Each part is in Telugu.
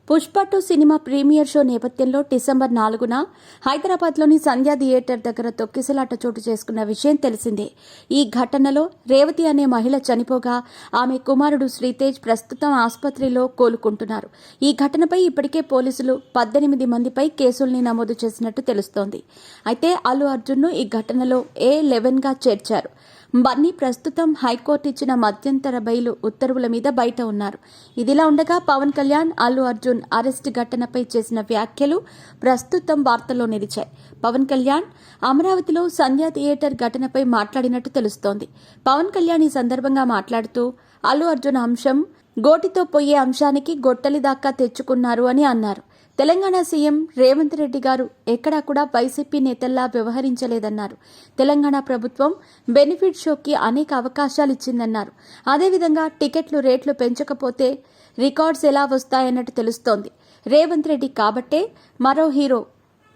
పుష్ప 2 సినిమా ప్రీమియర్ షో నేపథ్యంలో డిసెంబర్ 4న హైదరాబాద్లోని సంధ్యా థియేటర్ దగ్గర తొక్కిసలాట చోటు చేసుకున్న విషయం తెలిసిందే. ఈ ఘటనలో రేవతి అనే మహిళ చనిపోగా ఆమె కుమారుడు శ్రీతేజ్ ప్రస్తుతం ఆసుపత్రిలో కోలుకుంటున్నారు. ఈ ఘటనపై ఇప్పటికే పోలీసులు 18 మందిపై కేసుల్ని నమోదు చేసినట్టు తెలుస్తోంది. అయితే అల్లు అర్జున్ను ఈ ఘటనలో A11గా చేర్చారు. బన్నీ ప్రస్తుతం హైకోర్టు ఇచ్చిన మధ్యంతర బెయిల్ ఉత్తర్వుల మీద బయట ఉన్నారు. ఇదిలా ఉండగా పవన్ కళ్యాణ్, అల్లు అర్జున్ అరెస్ట్ ఘటనపై చేసిన వ్యాఖ్యలు ప్రస్తుతం వార్తల్లో నిలిచాయి. పవన్ కళ్యాణ్ అమరావతిలో సంధ్యా థియేటర్ ఘటనపై మాట్లాడినట్టు తెలుస్తోంది. పవన్ కళ్యాణ్ ఈ సందర్భంగా మాట్లాడుతూ అల్లు అర్జున్ అంశం గోటితో పోయే అంశానికి గొట్టలి దాకా తెచ్చుకున్నారు అని అన్నారు. తెలంగాణ సీఎం రేవంత్ రెడ్డి గారు ఎక్కడా కూడా వైసీపీ నేతల్లా వ్యవహరించలేదన్నారు. తెలంగాణ ప్రభుత్వం బెనిఫిట్ షోకి అనేక అవకాశాలు ఇచ్చిందన్నారు. అదేవిధంగా టికెట్లు రేట్లు పెంచకపోతే రికార్డ్స్ ఎలా వస్తాయన్నట్టు తెలుస్తోంది. రేవంత్ రెడ్డి కాబట్టే మరో హీరో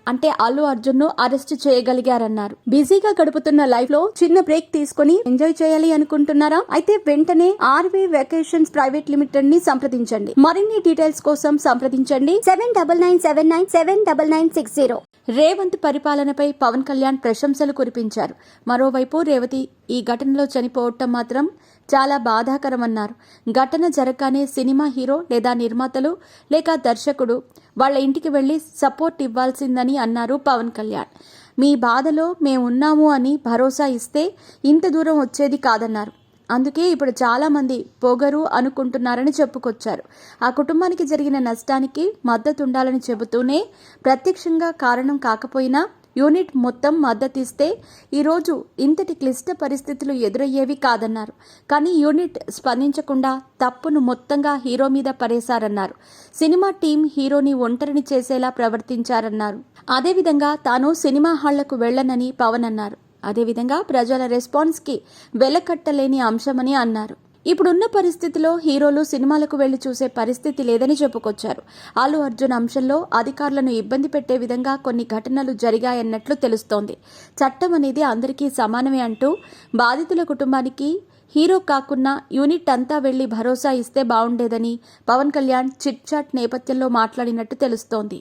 అంటే అల్లు అర్జున్ ను అరెస్ట్ చేయగలిగారన్నారు. బిజీగా గడుపుతున్న లైఫ్ లో చిన్న బ్రేక్ తీసుకుని ఎంజాయ్ చేయాలి అనుకుంటున్నారా? అయితే వెంటనే ఆర్వే వెకేషన్స్ ప్రైవేట్ లిమిటెడ్ ని సంప్రదించండి. మరిన్ని డీటెయిల్స్ కోసం సంప్రదించండి 7997979960. రేవంత్ పరిపాలనపై పవన్ కళ్యాణ్ ప్రశంసలు కురిపించారు. మరోవైపు రేవతి ఈ ఘటనలో చనిపోవటం మాత్రం చాలా బాధాకరమన్నారు. ఘటన జరగగానే సినిమా హీరో లేదా నిర్మాతలు లేక దర్శకుడు వాళ్ళ ఇంటికి వెళ్లి సపోర్ట్ ఇవ్వాల్సిందని అన్నారు పవన్ కళ్యాణ్. మీ బాధలో మేమున్నాము అని భరోసా ఇస్తే ఇంత దూరం వచ్చేది కాదన్నారు. అందుకే ఇప్పుడు చాలా మంది పొగరు అనుకుంటున్నారని చెప్పుకొచ్చారు. ఆ కుటుంబానికి జరిగిన నష్టానికి మద్దతుండాలని చెబుతూనే ప్రత్యక్షంగా కారణం కాకపోయినా యూనిట్ మొత్తం మద్దతిస్తే ఈరోజు ఇంతటి క్లిష్ట పరిస్థితులు ఎదురయ్యేవి కాదన్నారు. కానీ యూనిట్ స్పందించకుండా తప్పును మొత్తంగా హీరో మీద పడేశారన్నారు. సినిమా టీం హీరోని ఒంటరిని చేసేలా ప్రవర్తించారన్నారు. అదేవిధంగా తాను సినిమా హాళ్లకు వెళ్లనని పవన్ అన్నారు. అదేవిధంగా ప్రజల రెస్పాన్స్కి వెలకట్టలేని అంశమని అన్నారు. ఇప్పుడున్న పరిస్థితిలో హీరోలు సినిమాలకు వెళ్లి చూసే పరిస్థితి లేదని చెప్పుకొచ్చారు. అల్లు అర్జున్ అంశంలో అధికారులను ఇబ్బంది పెట్టే విధంగా కొన్ని ఘటనలు జరిగాయన్నట్లు తెలుస్తోంది. చట్టం అనేది అందరికీ సమానమే అంటూ బాధితుల కుటుంబానికి హీరో కాకున్నా యూనిట్ అంతా వెళ్లి భరోసా ఇస్తే బాగుండేదని పవన్ కళ్యాణ్ చిట్ చాట్ నేపథ్యంలో మాట్లాడినట్టు తెలుస్తోంది.